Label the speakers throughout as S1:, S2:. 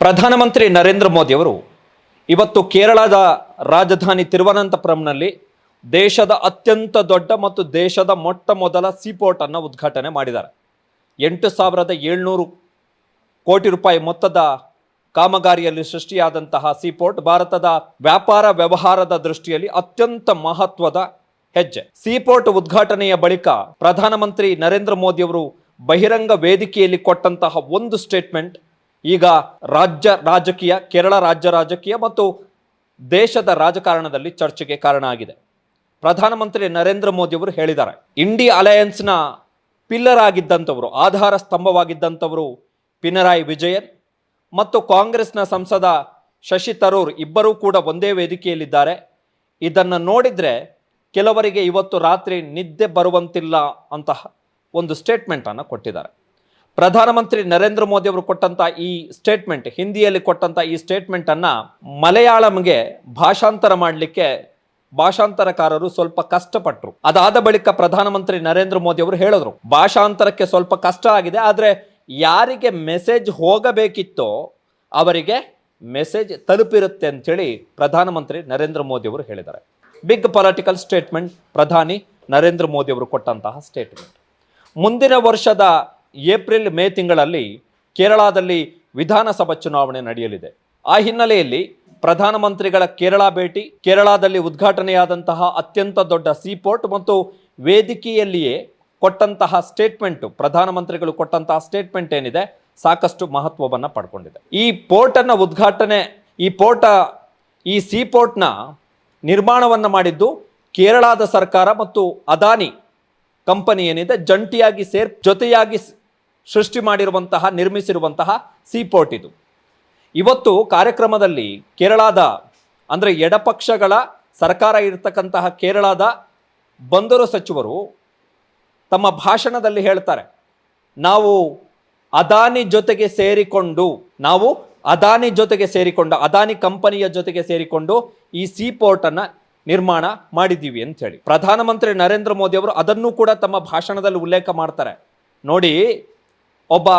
S1: ಪ್ರಧಾನಮಂತ್ರಿ ನರೇಂದ್ರ ಮೋದಿ ಅವರು ಇವತ್ತು ಕೇರಳದ ರಾಜಧಾನಿ ತಿರುವನಂತಪುರಂನಲ್ಲಿ ದೇಶದ ಅತ್ಯಂತ ದೊಡ್ಡ ಮತ್ತು ದೇಶದ ಮೊಟ್ಟ ಮೊದಲ ಸೀಪೋರ್ಟ್ ಅನ್ನು ಉದ್ಘಾಟನೆ ಮಾಡಿದ್ದಾರೆ. 8,700 ಕೋಟಿ ರೂಪಾಯಿ ಮೊತ್ತದ ಕಾಮಗಾರಿಯಲ್ಲಿ ಸೃಷ್ಟಿಯಾದಂತಹ ಸೀಪೋರ್ಟ್ ಭಾರತದ ವ್ಯಾಪಾರ ವ್ಯವಹಾರದ ದೃಷ್ಟಿಯಲ್ಲಿ ಅತ್ಯಂತ ಮಹತ್ವದ ಹೆಜ್ಜೆ. ಸೀಪೋರ್ಟ್ ಉದ್ಘಾಟನೆಯ ಬಳಿಕ ಪ್ರಧಾನಮಂತ್ರಿ ನರೇಂದ್ರ ಮೋದಿ ಅವರು ಬಹಿರಂಗ ವೇದಿಕೆಯಲ್ಲಿ ಕೊಟ್ಟಂತಹ ಒಂದು ಸ್ಟೇಟ್ಮೆಂಟ್ ಈಗ ಕೇರಳ ರಾಜ್ಯ ರಾಜಕೀಯ ಮತ್ತು ದೇಶದ ರಾಜಕಾರಣದಲ್ಲಿ ಚರ್ಚೆಗೆ ಕಾರಣ ಆಗಿದೆ. ಪ್ರಧಾನಮಂತ್ರಿ ನರೇಂದ್ರ ಮೋದಿ ಅವರು ಹೇಳಿದ್ದಾರೆ, ಇಂಡಿಯಾ ಅಲಯನ್ಸ್ನ ಪಿಲ್ಲರ್ ಆಗಿದ್ದಂಥವರು, ಆಧಾರ ಸ್ತಂಭವಾಗಿದ್ದಂಥವರು ಪಿನರಾಯಿ ವಿಜಯನ್ ಮತ್ತು ಕಾಂಗ್ರೆಸ್ನ ಸಂಸದ ಶಶಿ ತರೂರ್ ಇಬ್ಬರೂ ಕೂಡ ಒಂದೇ ವೇದಿಕೆಯಲ್ಲಿದ್ದಾರೆ. ಇದನ್ನು ನೋಡಿದರೆ ಕೆಲವರಿಗೆ ಇವತ್ತು ರಾತ್ರಿ ನಿದ್ದೆ ಬರುವಂತಿಲ್ಲ ಅಂತಹ ಒಂದು ಸ್ಟೇಟ್ಮೆಂಟ್ ಅನ್ನು ಕೊಟ್ಟಿದ್ದಾರೆ. ಪ್ರಧಾನಮಂತ್ರಿ ನರೇಂದ್ರ ಮೋದಿ ಅವರು ಕೊಟ್ಟಂತ ಈ ಸ್ಟೇಟ್ಮೆಂಟ್, ಹಿಂದಿಯಲ್ಲಿ ಕೊಟ್ಟಂತ ಈ ಸ್ಟೇಟ್ಮೆಂಟ್ ಅನ್ನ ಮಲಯಾಳಂಗೆ ಭಾಷಾಂತರ ಮಾಡಲಿಕ್ಕೆ ಭಾಷಾಂತರಕಾರರು ಸ್ವಲ್ಪ ಕಷ್ಟಪಟ್ಟರು. ಅದಾದ ಬಳಿಕ ಪ್ರಧಾನಮಂತ್ರಿ ನರೇಂದ್ರ ಮೋದಿ ಅವರು ಹೇಳಿದ್ರು, ಭಾಷಾಂತರಕ್ಕೆ ಸ್ವಲ್ಪ ಕಷ್ಟ ಆಗಿದೆ, ಆದರೆ ಯಾರಿಗೆ ಮೆಸೇಜ್ ಹೋಗಬೇಕಿತ್ತೋ ಅವರಿಗೆ ಮೆಸೇಜ್ ತಲುಪಿರುತ್ತೆ ಅಂತೇಳಿ ಪ್ರಧಾನಮಂತ್ರಿ ನರೇಂದ್ರ ಮೋದಿ ಅವರು ಹೇಳಿದ್ದಾರೆ. ಬಿಗ್ ಪೊಲಿಟಿಕಲ್ ಸ್ಟೇಟ್ಮೆಂಟ್ ಪ್ರಧಾನಿ ನರೇಂದ್ರ ಮೋದಿ ಅವರು ಕೊಟ್ಟಂತಹ ಸ್ಟೇಟ್ಮೆಂಟ್. ಮುಂದಿನ ವರ್ಷದ ಏಪ್ರಿಲ್ ಮೇ ತಿಂಗಳಲ್ಲಿ ಕೇರಳದಲ್ಲಿ ವಿಧಾನಸಭಾ ಚುನಾವಣೆ ನಡೆಯಲಿದೆ. ಆ ಹಿನ್ನೆಲೆಯಲ್ಲಿ ಪ್ರಧಾನಮಂತ್ರಿಗಳ ಕೇರಳ ಭೇಟಿ, ಕೇರಳದಲ್ಲಿ ಉದ್ಘಾಟನೆಯಾದಂತಹ ಅತ್ಯಂತ ದೊಡ್ಡ ಸೀಪೋರ್ಟ್ ಮತ್ತು ವೇದಿಕೆಯಲ್ಲಿಯೇ ಕೊಟ್ಟಂತಹ ಸ್ಟೇಟ್ಮೆಂಟ್, ಪ್ರಧಾನಮಂತ್ರಿಗಳು ಕೊಟ್ಟಂತಹ ಸ್ಟೇಟ್ಮೆಂಟ್ ಏನಿದೆ ಸಾಕಷ್ಟು ಮಹತ್ವವನ್ನು ಪಡ್ಕೊಂಡಿದೆ. ಈ ಪೋರ್ಟ್ ಅನ್ನ ಉದ್ಘಾಟನೆ, ಈ ಸೀಪೋರ್ಟ್ನ ನಿರ್ಮಾಣವನ್ನು ಮಾಡಿದ್ದು ಕೇರಳದ ಸರ್ಕಾರ ಮತ್ತು ಅದಾನಿ ಕಂಪನಿ ಏನಿದೆ ಜಂಟಿಯಾಗಿ ಜೊತೆಯಾಗಿ ಸೃಷ್ಟಿ ಮಾಡಿರುವಂತಹ, ನಿರ್ಮಿಸಿರುವಂತಹ ಸೀಪೋರ್ಟ್ ಇದು. ಇವತ್ತು ಕಾರ್ಯಕ್ರಮದಲ್ಲಿ ಕೇರಳದ ಅಂದರೆ ಎಡಪಕ್ಷಗಳ ಸರ್ಕಾರ ಇರತಕ್ಕಂತಹ ಕೇರಳದ ಬಂದರು ಸಚಿವರು ತಮ್ಮ ಭಾಷಣದಲ್ಲಿ ಹೇಳ್ತಾರೆ, ನಾವು ಅದಾನಿ ಜೊತೆಗೆ ಸೇರಿಕೊಂಡು ಅದಾನಿ ಕಂಪನಿಯ ಜೊತೆಗೆ ಸೇರಿಕೊಂಡು ಈ ಸೀಪೋರ್ಟ್ ಅನ್ನ ನಿರ್ಮಾಣ ಮಾಡಿದ್ದೀವಿ ಅಂತ ಹೇಳಿ ಪ್ರಧಾನಮಂತ್ರಿ ನರೇಂದ್ರ ಮೋದಿ ಅವರು ಅದನ್ನು ಕೂಡ ತಮ್ಮ ಭಾಷಣದಲ್ಲಿ ಉಲ್ಲೇಖ ಮಾಡ್ತಾರೆ. ನೋಡಿ, ಒಬ್ಬ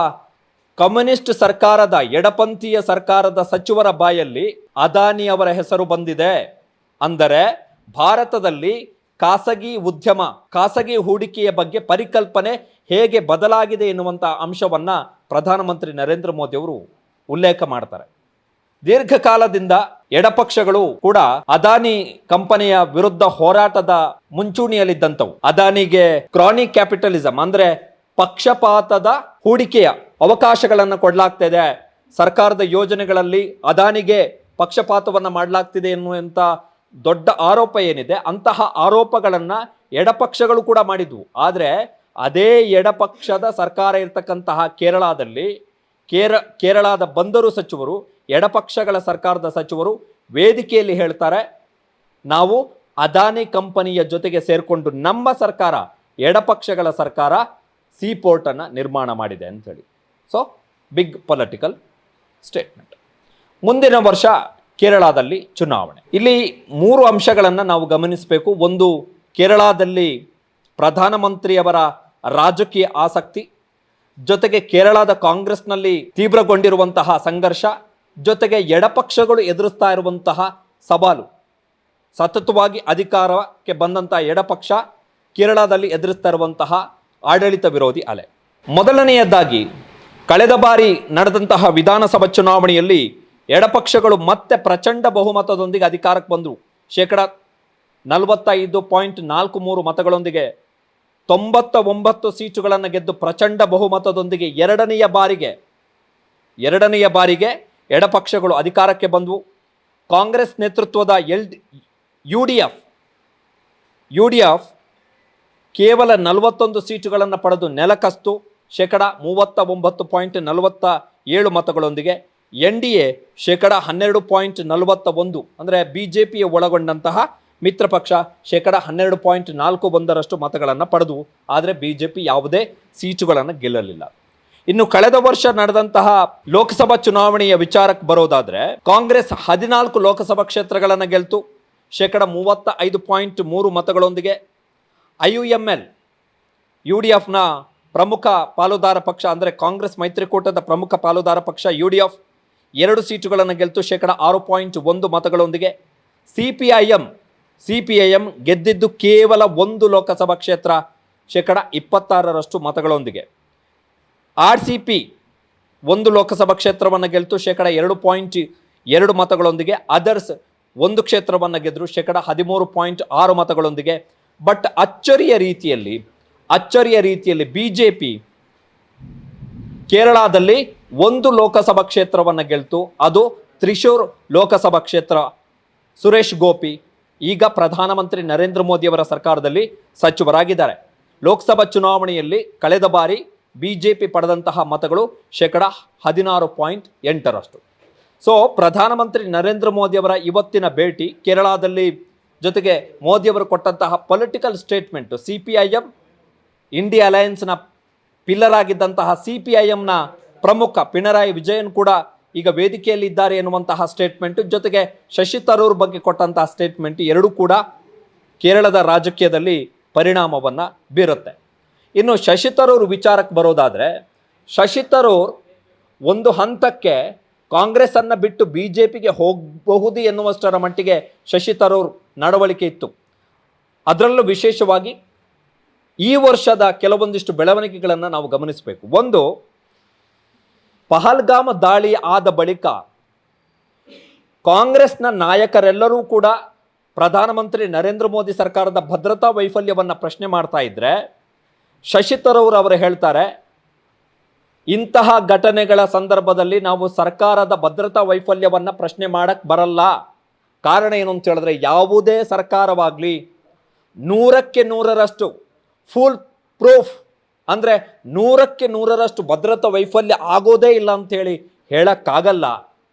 S1: ಕಮ್ಯುನಿಸ್ಟ್ ಸರ್ಕಾರದ, ಎಡಪಂಥೀಯ ಸರ್ಕಾರದ ಸಚಿವರ ಬಾಯಲ್ಲಿ ಅದಾನಿ ಅವರ ಹೆಸರು ಬಂದಿದೆ ಅಂದರೆ ಭಾರತದಲ್ಲಿ ಖಾಸಗಿ ಉದ್ಯಮ, ಖಾಸಗಿ ಹೂಡಿಕೆಯ ಬಗ್ಗೆ ಪರಿಕಲ್ಪನೆ ಹೇಗೆ ಬದಲಾಗಿದೆ ಎನ್ನುವಂಥ ಅಂಶವನ್ನ ಪ್ರಧಾನಮಂತ್ರಿ ನರೇಂದ್ರ ಮೋದಿ ಅವರು ಉಲ್ಲೇಖ ಮಾಡ್ತಾರೆ. ದೀರ್ಘಕಾಲದಿಂದ ಎಡಪಕ್ಷಗಳು ಕೂಡ ಅದಾನಿ ಕಂಪನಿಯ ವಿರುದ್ಧ ಹೋರಾಟದ ಮುಂಚೂಣಿಯಲ್ಲಿದ್ದಂಥವು. ಅದಾನಿಗೆ ಕ್ರಾನಿಕ್ ಕ್ಯಾಪಿಟಲಿಸಂ ಅಂದ್ರೆ ಪಕ್ಷಪಾತದ ಹೂಡಿಕೆಯ ಅವಕಾಶಗಳನ್ನು ಕೊಡಲಾಗ್ತಾ ಇದೆ, ಸರ್ಕಾರದ ಯೋಜನೆಗಳಲ್ಲಿ ಅದಾನಿಗೆ ಪಕ್ಷಪಾತವನ್ನು ಮಾಡಲಾಗ್ತಿದೆ ಎನ್ನುವಂಥ ದೊಡ್ಡ ಆರೋಪ ಏನಿದೆ, ಅಂತಹ ಆರೋಪಗಳನ್ನ ಎಡಪಕ್ಷಗಳು ಕೂಡ ಮಾಡಿದ್ವು. ಆದರೆ ಅದೇ ಎಡಪಕ್ಷದ ಸರ್ಕಾರ ಇರತಕ್ಕಂತಹ ಕೇರಳದಲ್ಲಿ ಕೇರಳದ ಬಂದರು ಸಚಿವರು, ಎಡಪಕ್ಷಗಳ ಸರ್ಕಾರದ ಸಚಿವರು ವೇದಿಕೆಯಲ್ಲಿ ಹೇಳ್ತಾರೆ, ನಾವು ಅದಾನಿ ಕಂಪನಿಯ ಜೊತೆಗೆ ಸೇರಿಕೊಂಡು ನಮ್ಮ ಸರ್ಕಾರ, ಎಡಪಕ್ಷಗಳ ಸರ್ಕಾರ ಸೀಪೋರ್ಟ್ ಅನ್ನ ನಿರ್ಮಾಣ ಮಾಡಿದೆ ಅಂತ ಹೇಳಿ. So big political statement. ಮುಂದಿನ ವರ್ಷ ಕೇರಳದಲ್ಲಿ ಚುನಾವಣೆ. ಇಲ್ಲಿ 3 ಅಂಶಗಳನ್ನು ನಾವು ಗಮನಿಸಬೇಕು. ಒಂದು, ಕೇರಳದಲ್ಲಿ ಪ್ರಧಾನಮಂತ್ರಿಯವರ ರಾಜಕೀಯ ಆಸಕ್ತಿ, ಜೊತೆಗೆ ಕೇರಳದ ಕಾಂಗ್ರೆಸ್ನಲ್ಲಿ ತೀವ್ರಗೊಂಡಿರುವಂತಹ ಸಂಘರ್ಷ, ಜೊತೆಗೆ ಎಡಪಕ್ಷಗಳು ಎದುರಿಸ್ತಾ ಇರುವಂತಹ ಸವಾಲು. ಸತತವಾಗಿ ಅಧಿಕಾರಕ್ಕೆ ಬಂದಂತಹ ಎಡಪಕ್ಷ ಕೇರಳದಲ್ಲಿ ಎದುರಿಸ್ತಾ ಇರುವಂತಹ ಆಡಳಿತ ವಿರೋಧಿ ಅಲೆ. ಮೊದಲನೆಯದಾಗಿ, ಕಳೆದ ಬಾರಿ ನಡೆದಂತಹ ವಿಧಾನಸಭಾ ಚುನಾವಣೆಯಲ್ಲಿ ಎಡಪಕ್ಷಗಳು ಮತ್ತೆ ಪ್ರಚಂಡ ಬಹುಮತದೊಂದಿಗೆ ಅಧಿಕಾರಕ್ಕೆ ಬಂದರು. 45.43% ಮತಗಳೊಂದಿಗೆ 99 ಸೀಟುಗಳನ್ನು ಗೆದ್ದು ಪ್ರಚಂಡ ಬಹುಮತದೊಂದಿಗೆ ಎರಡನೆಯ ಬಾರಿಗೆ ಎಡಪಕ್ಷಗಳು ಅಧಿಕಾರಕ್ಕೆ ಬಂದವು. ಕಾಂಗ್ರೆಸ್ ನೇತೃತ್ವದ ಯುಡಿಎಫ್ ಕೇವಲ 41 ಸೀಟುಗಳನ್ನು ಪಡೆದು ನೆಲಕಸ್ತು. 39.47% ಮತಗಳೊಂದಿಗೆ NDA 12.41, ಅಂದರೆ ಬಿಜೆಪಿಯ ಒಳಗೊಂಡಂತಹ ಮಿತ್ರ ಪಕ್ಷ 12.41% ಮತಗಳನ್ನು ಪಡೆದು, ಆದರೆ ಬಿಜೆಪಿ ಯಾವುದೇ ಸೀಟುಗಳನ್ನು ಗೆಲ್ಲಲಿಲ್ಲ. ಇನ್ನು ಕಳೆದ ವರ್ಷ ನಡೆದಂತಹ ಲೋಕಸಭಾ ಚುನಾವಣೆಯ ವಿಚಾರಕ್ಕೆ ಬರೋದಾದ್ರೆ, ಕಾಂಗ್ರೆಸ್ 14 ಲೋಕಸಭಾ ಕ್ಷೇತ್ರಗಳನ್ನು ಗೆಲ್ತು 35.3% ಮತಗಳೊಂದಿಗೆ. IUML UDFನ ಪ್ರಮುಖ ಪಾಲುದಾರ ಪಕ್ಷ, ಅಂದರೆ ಕಾಂಗ್ರೆಸ್ ಮೈತ್ರಿಕೂಟದ ಪ್ರಮುಖ ಪಾಲುದಾರ ಪಕ್ಷ UDF 2 ಸೀಟುಗಳನ್ನು ಗೆಲ್ತು 6.1 ಮತಗಳೊಂದಿಗೆ. ಸಿ ಪಿ ಐ ಎಂ ಗೆದ್ದಿದ್ದು ಕೇವಲ 1 ಲೋಕಸಭಾ ಕ್ಷೇತ್ರ 26% ಮತಗಳೊಂದಿಗೆ. RCP 1 ಲೋಕಸಭಾ ಕ್ಷೇತ್ರವನ್ನು ಗೆಲ್ತು 2.2 ಮತಗಳೊಂದಿಗೆ. ಅದರ್ಸ್ 1 ಕ್ಷೇತ್ರವನ್ನು ಗೆದ್ದರು 13.6 ಮತಗಳೊಂದಿಗೆ. ಬಟ್ ಅಚ್ಚರಿಯ ರೀತಿಯಲ್ಲಿ ಬಿಜೆಪಿ ಕೇರಳದಲ್ಲಿ 1 ಲೋಕಸಭಾ ಕ್ಷೇತ್ರವನ್ನು ಗೆಲ್ತು, ಅದು ತ್ರಿಶೂರ್ ಲೋಕಸಭಾ ಕ್ಷೇತ್ರ. ಸುರೇಶ್ ಗೋಪಿ ಈಗ ಪ್ರಧಾನಮಂತ್ರಿ ನರೇಂದ್ರ ಮೋದಿಯವರ ಸರ್ಕಾರದಲ್ಲಿ ಸಚಿವರಾಗಿದ್ದಾರೆ. ಲೋಕಸಭಾ ಚುನಾವಣೆಯಲ್ಲಿ ಕಳೆದ ಬಾರಿ ಬಿಜೆಪಿ ಪಡೆದಂತಹ ಮತಗಳು 16.8. ಸೊ ಪ್ರಧಾನಮಂತ್ರಿ ನರೇಂದ್ರ ಮೋದಿಯವರ ಇವತ್ತಿನ ಭೇಟಿ ಕೇರಳದಲ್ಲಿ, ಜೊತೆಗೆ ಮೋದಿಯವರು ಕೊಟ್ಟಂತಹ ಪೊಲಿಟಿಕಲ್ ಸ್ಟೇಟ್ಮೆಂಟು, CPIM ಇಂಡಿಯಾ ಅಲಯನ್ಸ್ನ ಪಿಲ್ಲರ್ ಆಗಿದ್ದಂತಹ CPIMನ ಪ್ರಮುಖ ಪಿಣರಾಯಿ ವಿಜಯನ್ ಕೂಡ ಈಗ ವೇದಿಕೆಯಲ್ಲಿ ಇದ್ದಾರೆ ಎನ್ನುವಂತಹ ಸ್ಟೇಟ್ಮೆಂಟ್, ಜೊತೆಗೆ ಶಶಿ ತರೂರ್ ಬಗ್ಗೆ ಕೊಟ್ಟಂತಹ ಸ್ಟೇಟ್ಮೆಂಟ್ ಎರಡೂ ಕೂಡ ಕೇರಳದ ರಾಜಕೀಯದಲ್ಲಿ ಪರಿಣಾಮವನ್ನು ಬೀರುತ್ತೆ. ಇನ್ನು ಶಶಿ ತರೂರ್ ವಿಚಾರಕ್ಕೆ ಬರೋದಾದರೆ, ಶಶಿ ತರೂರ್ ಒಂದು ಹಂತಕ್ಕೆ ಕಾಂಗ್ರೆಸ್ ಅನ್ನು ಬಿಟ್ಟು ಬಿಜೆಪಿಗೆ ಹೋಗಬಹುದು ಎನ್ನುವಷ್ಟರ ಮಟ್ಟಿಗೆ ಶಶಿ ತರೂರ್ ನಡವಳಿಕೆ ಇತ್ತು. ಅದರಲ್ಲೂ ವಿಶೇಷವಾಗಿ ಈ ವರ್ಷದ ಕೆಲವೊಂದಿಷ್ಟು ಬೆಳವಣಿಗೆಗಳನ್ನು ನಾವು ಗಮನಿಸಬೇಕು. ಒಂದು, ಪಹಲ್ಗಾಮ್ ದಾಳಿ ಆದ ಬಳಿಕ ಕಾಂಗ್ರೆಸ್ನ ನಾಯಕರೆಲ್ಲರೂ ಕೂಡ ಪ್ರಧಾನಮಂತ್ರಿ ನರೇಂದ್ರ ಮೋದಿ ಸರ್ಕಾರದ ಭದ್ರತಾ ವೈಫಲ್ಯವನ್ನು ಪ್ರಶ್ನೆ ಮಾಡ್ತಾ ಇದ್ರೆ, ಶಶಿ ತರೂರ್ ಅವರು ಹೇಳ್ತಾರೆ, ಇಂತಹ ಘಟನೆಗಳ ಸಂದರ್ಭದಲ್ಲಿ ನಾವು ಸರ್ಕಾರದ ಭದ್ರತಾ ವೈಫಲ್ಯವನ್ನು ಪ್ರಶ್ನೆ ಮಾಡಕ್ಕೆ ಬರಲ್ಲ. ಕಾರಣ ಏನು ಅಂತ ಹೇಳಿದ್ರೆ, ಯಾವುದೇ ಸರ್ಕಾರವಾಗಲಿ 100ಕ್ಕೆ 100ರಷ್ಟು ಫುಲ್ ಪ್ರೂಫ್, ಅಂದರೆ 100ಕ್ಕೆ 100ರಷ್ಟು ಭದ್ರತಾ ವೈಫಲ್ಯ ಆಗೋದೇ ಇಲ್ಲ ಅಂತೇಳಿ ಹೇಳಕ್ಕಾಗಲ್ಲ.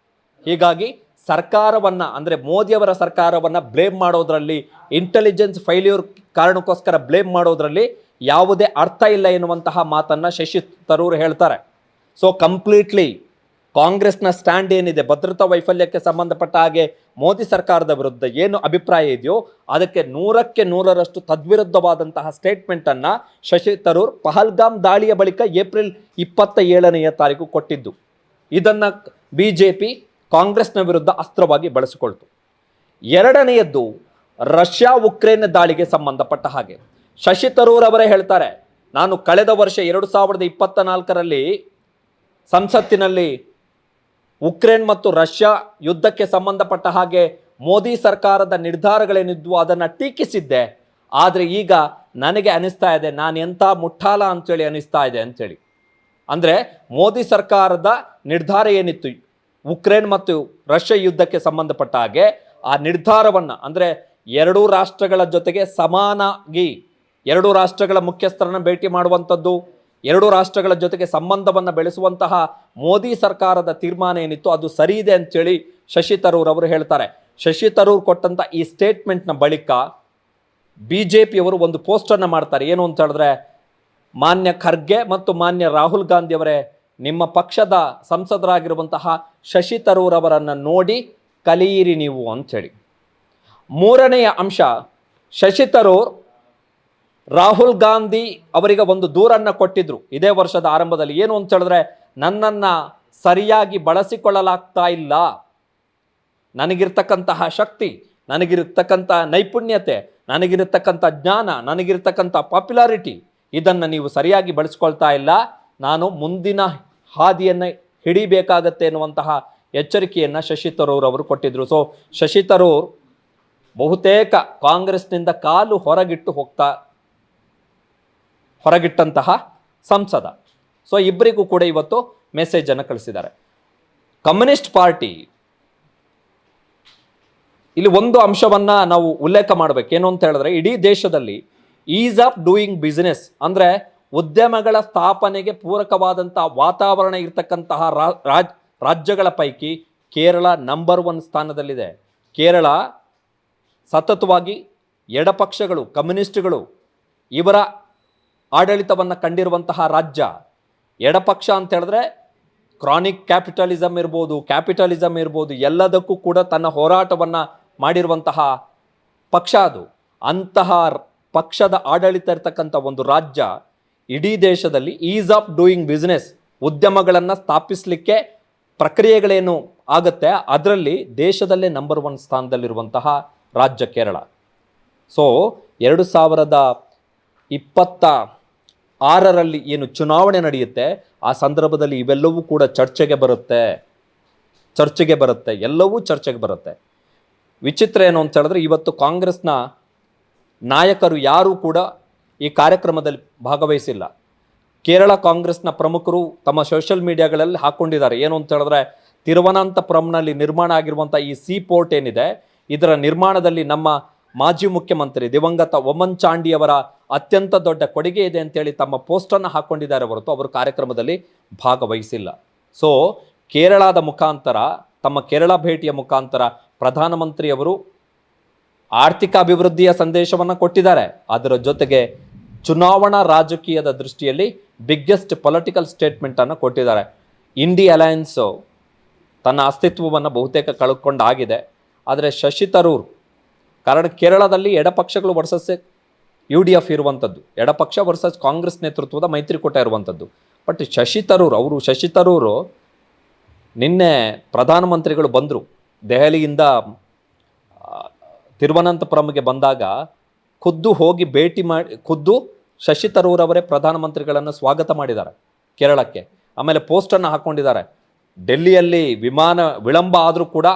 S1: ಹೀಗಾಗಿ ಸರ್ಕಾರವನ್ನು, ಅಂದರೆ ಮೋದಿಯವರ ಸರ್ಕಾರವನ್ನು ಬ್ಲೇಮ್ ಮಾಡೋದ್ರಲ್ಲಿ, ಇಂಟೆಲಿಜೆನ್ಸ್ ಫೈಲ್ಯೂರ್ ಕಾರಣಕ್ಕೋಸ್ಕರ ಬ್ಲೇಮ್ ಮಾಡೋದ್ರಲ್ಲಿ ಯಾವುದೇ ಅರ್ಥ ಇಲ್ಲ ಎನ್ನುವಂತಹ ಮಾತನ್ನು ಶಶಿ ತರೂರ್ ಹೇಳ್ತಾರೆ. ಸೊ ಕಂಪ್ಲೀಟ್ಲಿ ಕಾಂಗ್ರೆಸ್ನ ಸ್ಟ್ಯಾಂಡ್ ಏನಿದೆ, ಭದ್ರತಾ ವೈಫಲ್ಯಕ್ಕೆ ಸಂಬಂಧಪಟ್ಟ ಹಾಗೆ ಮೋದಿ ಸರ್ಕಾರದ ವಿರುದ್ಧ ಏನು ಅಭಿಪ್ರಾಯ ಇದೆಯೋ ಅದಕ್ಕೆ 100ಕ್ಕೆ 100ರಷ್ಟು ತದ್ವಿರುದ್ಧವಾದಂತಹ ಸ್ಟೇಟ್ಮೆಂಟನ್ನು ಶಶಿ ತರೂರ್ ಪಹಲ್ಗಾಮ್ ದಾಳಿಯ ಬಳಿಕ ಏಪ್ರಿಲ್ 27ನೇ ತಾರೀಕು ಕೊಟ್ಟಿದ್ದು. ಇದನ್ನು ಬಿಜೆಪಿ ಕಾಂಗ್ರೆಸ್ನ ವಿರುದ್ಧ ಅಸ್ತ್ರವಾಗಿ ಬಳಸಿಕೊಳ್ತು. ಎರಡನೆಯದ್ದು, ರಷ್ಯಾ ಉಕ್ರೇನ್ ದಾಳಿಗೆ ಸಂಬಂಧಪಟ್ಟ ಹಾಗೆ ಶಶಿ ತರೂರ್ ಅವರೇ ಹೇಳ್ತಾರೆ, ನಾನು ಕಳೆದ ವರ್ಷ 2024ರಲ್ಲಿ ಸಂಸತ್ತಿನಲ್ಲಿ ಉಕ್ರೇನ್ ಮತ್ತು ರಷ್ಯಾ ಯುದ್ಧಕ್ಕೆ ಸಂಬಂಧಪಟ್ಟ ಹಾಗೆ ಮೋದಿ ಸರ್ಕಾರದ ನಿರ್ಧಾರಗಳೇನಿದ್ವು ಅದನ್ನು ಟೀಕಿಸಿದ್ದೆ. ಆದರೆ ಈಗ ನನಗೆ ಅನಿಸ್ತಾ ಇದೆ, ನಾನು ಎಂಥ ಮುಠಾಲ ಅಂತೇಳಿ ಅನಿಸ್ತಾ ಇದೆ ಅಂತೇಳಿ. ಅಂದರೆ ಮೋದಿ ಸರ್ಕಾರದ ನಿರ್ಧಾರ ಏನಿತ್ತು ಉಕ್ರೇನ್ ಮತ್ತು ರಷ್ಯಾ ಯುದ್ಧಕ್ಕೆ ಸಂಬಂಧಪಟ್ಟ ಹಾಗೆ, ಆ ನಿರ್ಧಾರವನ್ನು, ಅಂದರೆ 2 ರಾಷ್ಟ್ರಗಳ ಜೊತೆಗೆ ಸಮಾನಾಗಿ 2 ರಾಷ್ಟ್ರಗಳ ಮುಖ್ಯಸ್ಥರನ್ನು ಭೇಟಿ ಮಾಡುವಂಥದ್ದು, 2 ರಾಷ್ಟ್ರಗಳ ಜೊತೆಗೆ ಸಂಬಂಧವನ್ನು ಬೆಳೆಸುವಂತಹ ಮೋದಿ ಸರ್ಕಾರದ ತೀರ್ಮಾನ ಏನಿತ್ತು ಅದು ಸರಿ ಇದೆ ಅಂತೇಳಿ ಶಶಿ ತರೂರ್ ಅವರು ಹೇಳ್ತಾರೆ. ಶಶಿ ತರೂರ್ ಕೊಟ್ಟಂಥ ಈ ಸ್ಟೇಟ್ಮೆಂಟ್ನ ಬಳಿಕ ಬಿಜೆಪಿಯವರು ಒಂದು ಪೋಸ್ಟನ್ನು ಮಾಡ್ತಾರೆ. ಏನು ಅಂತ ಹೇಳಿದ್ರೆ, ಮಾನ್ಯ ಖರ್ಗೆ ಮತ್ತು ಮಾನ್ಯ ರಾಹುಲ್ ಗಾಂಧಿ ಅವರೇ, ನಿಮ್ಮ ಪಕ್ಷದ ಸಂಸದರಾಗಿರುವಂತಹ ಶಶಿ ತರೂರ್ ಅವರನ್ನು ನೋಡಿ ಕಲಿಯಿರಿ ನೀವು ಅಂಥೇಳಿ. ಮೂರನೆಯ ಅಂಶ, ಶಶಿ ತರೂರ್ ರಾಹುಲ್ ಗಾಂಧಿ ಅವರಿಗೆ ಒಂದು ದೂರನ್ನು ಕೊಟ್ಟಿದ್ರು ಇದೇ ವರ್ಷದ ಆರಂಭದಲ್ಲಿ. ಏನು ಅಂತ ಹೇಳಿದ್ರೆ, ನನ್ನನ್ನು ಸರಿಯಾಗಿ ಬಳಸಿಕೊಳ್ಳಲಾಗ್ತಾ ಇಲ್ಲ, ನನಗಿರ್ತಕ್ಕಂತಹ ಶಕ್ತಿ, ನನಗಿರ್ತಕ್ಕಂಥ ನೈಪುಣ್ಯತೆ, ನನಗಿರ್ತಕ್ಕಂಥ ಜ್ಞಾನ, ನನಗಿರ್ತಕ್ಕಂಥ ಪಾಪ್ಯುಲಾರಿಟಿ, ಇದನ್ನು ನೀವು ಸರಿಯಾಗಿ ಬಳಸ್ಕೊಳ್ತಾ ಇಲ್ಲ, ನಾನು ಮುಂದಿನ ಹಾದಿಯನ್ನು ಹಿಡಿಬೇಕಾಗತ್ತೆ ಎನ್ನುವಂತಹ ಎಚ್ಚರಿಕೆಯನ್ನು ಶಶಿ ತರೂರ್ ಅವರು ಕೊಟ್ಟಿದ್ರು. ಸೊ ಶಶಿ ತರೂರ್ ಬಹುತೇಕ ಕಾಂಗ್ರೆಸ್ನಿಂದ ಕಾಲು ಹೊರಗಿಟ್ಟಂತಹ ಸಂಸದ. ಸೊ ಇಬ್ಬರಿಗೂ ಕೂಡ ಇವತ್ತು ಮೆಸೇಜನ್ನು ಕಳಿಸಿದ್ದಾರೆ. ಕಮ್ಯುನಿಸ್ಟ್ ಪಾರ್ಟಿ ಇಲ್ಲಿ ಒಂದು ಅಂಶವನ್ನು ನಾವು ಉಲ್ಲೇಖ ಮಾಡಬೇಕು. ಏನು ಅಂತ ಹೇಳಿದ್ರೆ, ಇಡೀ ದೇಶದಲ್ಲಿ ಈಸ್ ಆಫ್ ಡೂಯಿಂಗ್ ಬಿಸಿನೆಸ್, ಅಂದರೆ ಉದ್ಯಮಗಳ ಸ್ಥಾಪನೆಗೆ ಪೂರಕವಾದಂಥ ವಾತಾವರಣ ಇರತಕ್ಕಂತಹ ರಾಜ್ಯಗಳ ಪೈಕಿ ಕೇರಳ ನಂಬರ್ 1 ಸ್ಥಾನದಲ್ಲಿದೆ. ಕೇರಳ ಸತತವಾಗಿ ಎಡಪಕ್ಷಗಳು, ಕಮ್ಯುನಿಸ್ಟ್ಗಳು ಇವರ ಆಡಳಿತವನ್ನು ಕಂಡಿರುವಂತಹ ರಾಜ್ಯ. ಎಡಪಕ್ಷ ಅಂತ ಹೇಳಿದ್ರೆ ಕ್ರಾನಿಕ್ ಕ್ಯಾಪಿಟಲಿಸಮ್ ಇರ್ಬೋದು, ಎಲ್ಲದಕ್ಕೂ ಕೂಡ ತನ್ನ ಹೋರಾಟವನ್ನು ಮಾಡಿರುವಂತಹ ಪಕ್ಷ ಅದು. ಅಂತಹ ಪಕ್ಷದ ಆಡಳಿತ ಇರತಕ್ಕಂಥ ಒಂದು ರಾಜ್ಯ ಇಡೀ ದೇಶದಲ್ಲಿ ಈಸ್ ಆಫ್ ಡೂಯಿಂಗ್ ಬಿಸ್ನೆಸ್, ಉದ್ಯಮಗಳನ್ನು ಸ್ಥಾಪಿಸಲಿಕ್ಕೆ ಪ್ರಕ್ರಿಯೆಗಳೇನು ಆಗತ್ತೆ. ಅದರಲ್ಲಿ ದೇಶದಲ್ಲೇ ನಂಬರ್ 1 ಸ್ಥಾನದಲ್ಲಿರುವಂತಹ ರಾಜ್ಯ ಕೇರಳ. ಸೊ 2026ರಲ್ಲಿ ಏನು ಚುನಾವಣೆ ನಡೆಯುತ್ತೆ ಆ ಸಂದರ್ಭದಲ್ಲಿ ಇವೆಲ್ಲವೂ ಕೂಡ ಚರ್ಚೆಗೆ ಬರುತ್ತೆ, ಎಲ್ಲವೂ ಚರ್ಚೆಗೆ ಬರುತ್ತೆ. ವಿಚಿತ್ರ ಏನು ಅಂತ ಹೇಳಿದ್ರೆ ಇವತ್ತು ಕಾಂಗ್ರೆಸ್ನ ನಾಯಕರು ಯಾರೂ ಕೂಡ ಈ ಕಾರ್ಯಕ್ರಮದಲ್ಲಿ ಭಾಗವಹಿಸಿಲ್ಲ. ಕೇರಳ ಕಾಂಗ್ರೆಸ್ನ ಪ್ರಮುಖರು ತಮ್ಮ ಸೋಷಿಯಲ್ ಮೀಡಿಯಾಗಳಲ್ಲಿ ಹಾಕ್ಕೊಂಡಿದ್ದಾರೆ. ಏನು ಅಂತ ಹೇಳಿದ್ರೆ ತಿರುವನಂತಪುರಂನಲ್ಲಿ ನಿರ್ಮಾಣ ಆಗಿರುವಂಥ ಈ ಸೀ ಪೋರ್ಟ್ ಏನಿದೆ ಇದರ ನಿರ್ಮಾಣದಲ್ಲಿ ನಮ್ಮ ಮಾಜಿ ಮುಖ್ಯಮಂತ್ರಿ ದಿವಂಗತ ಒಮನ್ ಚಾಂಡಿಯವರ ಅತ್ಯಂತ ದೊಡ್ಡ ಕೊಡುಗೆ ಇದೆ ಅಂತೇಳಿ ತಮ್ಮ ಪೋಸ್ಟನ್ನು ಹಾಕ್ಕೊಂಡಿದ್ದಾರೆ ಹೊರತು ಅವರು ಕಾರ್ಯಕ್ರಮದಲ್ಲಿ ಭಾಗವಹಿಸಿಲ್ಲ. ಸೊ ಕೇರಳದ ಮುಖಾಂತರ ತಮ್ಮ ಕೇರಳ ಭೇಟಿಯ ಮುಖಾಂತರ ಪ್ರಧಾನಮಂತ್ರಿಯವರು ಆರ್ಥಿಕ ಅಭಿವೃದ್ಧಿಯ ಸಂದೇಶವನ್ನು ಕೊಟ್ಟಿದ್ದಾರೆ. ಅದರ ಜೊತೆಗೆ ಚುನಾವಣಾ ರಾಜಕೀಯದ ದೃಷ್ಟಿಯಲ್ಲಿ ಬಿಗ್ಗೆಸ್ಟ್ ಪೊಲಿಟಿಕಲ್ ಸ್ಟೇಟ್ಮೆಂಟನ್ನು ಕೊಟ್ಟಿದ್ದಾರೆ. ಇಂಡಿ ಅಲಯನ್ಸು ತನ್ನ ಅಸ್ತಿತ್ವವನ್ನು ಬಹುತೇಕ ಕಳ್ಕೊಂಡಾಗಿದೆ. ಆದರೆ ಶಶಿ ತರೂರ್, ಕಾರಣ ಕೇರಳದಲ್ಲಿ ಎಡಪಕ್ಷಗಳು ವರ್ಸಸ್ UDF ಇರುವಂಥದ್ದು, ಎಡಪಕ್ಷ ವರ್ಸಸ್ ಕಾಂಗ್ರೆಸ್ ನೇತೃತ್ವದ ಮೈತ್ರಿಕೂಟ ಇರುವಂಥದ್ದು. ಬಟ್ ಶಶಿ ತರೂರು ನಿನ್ನೆ ಪ್ರಧಾನಮಂತ್ರಿಗಳು ಬಂದರು ದೆಹಲಿಯಿಂದ ತಿರುವನಂತಪುರಂಗೆ ಬಂದಾಗ ಖುದ್ದು ಶಶಿ ತರೂರ್ ಅವರೇ ಪ್ರಧಾನಮಂತ್ರಿಗಳನ್ನು ಸ್ವಾಗತ ಮಾಡಿದ್ದಾರೆ ಕೇರಳಕ್ಕೆ. ಆಮೇಲೆ ಪೋಸ್ಟನ್ನು ಹಾಕ್ಕೊಂಡಿದ್ದಾರೆ, ಡೆಲ್ಲಿಯಲ್ಲಿ ವಿಮಾನ ವಿಳಂಬ ಆದರೂ ಕೂಡ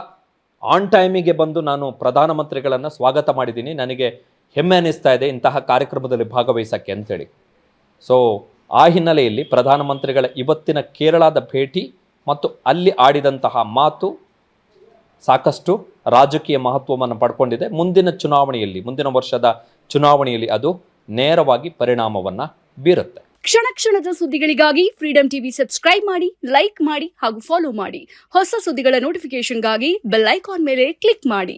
S1: ಆನ್ ಟೈಮಿಗೆ ಬಂದು ನಾನು ಪ್ರಧಾನಮಂತ್ರಿಗಳನ್ನು ಸ್ವಾಗತ ಮಾಡಿದ್ದೀನಿ, ನನಗೆ ಹೆಮ್ಮೆ ಅನ್ನಿಸ್ತಾ ಇದೆ ಇಂತಹ ಕಾರ್ಯಕ್ರಮದಲ್ಲಿ ಭಾಗವಹಿಸೋಕ್ಕೆ ಅಂತೇಳಿ. ಸೊ ಆ ಹಿನ್ನೆಲೆಯಲ್ಲಿ ಪ್ರಧಾನಮಂತ್ರಿಗಳ ಇವತ್ತಿನ ಕೇರಳದ ಭೇಟಿ ಮತ್ತು ಅಲ್ಲಿ ಆಡಿದಂತಹ ಮಾತು ಸಾಕಷ್ಟು ರಾಜಕೀಯ ಮಹತ್ವವನ್ನು ಪಡ್ಕೊಂಡಿದೆ. ಮುಂದಿನ ವರ್ಷದ ಚುನಾವಣೆಯಲ್ಲಿ ಅದು ನೇರವಾಗಿ ಪರಿಣಾಮವನ್ನು ಬೀರುತ್ತೆ.
S2: ಕ್ಷಣ ಕ್ಷಣದ ಸುದ್ದಿಗಳಿಗಾಗಿ ಫ್ರೀಡಂ ಟಿವಿ ಸಬ್ಸ್ಕ್ರೈಬ್ ಮಾಡಿ, ಲೈಕ್ ಮಾಡಿ ಹಾಗೂ ಫಾಲೋ ಮಾಡಿ. ಹೊಸ ಸುದ್ದಿಗಳ ನೋಟಿಫಿಕೇಶನ್ಗಾಗಿ ಬೆಲ್ ಐಕಾನ್ ಮೇಲೆ ಕ್ಲಿಕ್ ಮಾಡಿ.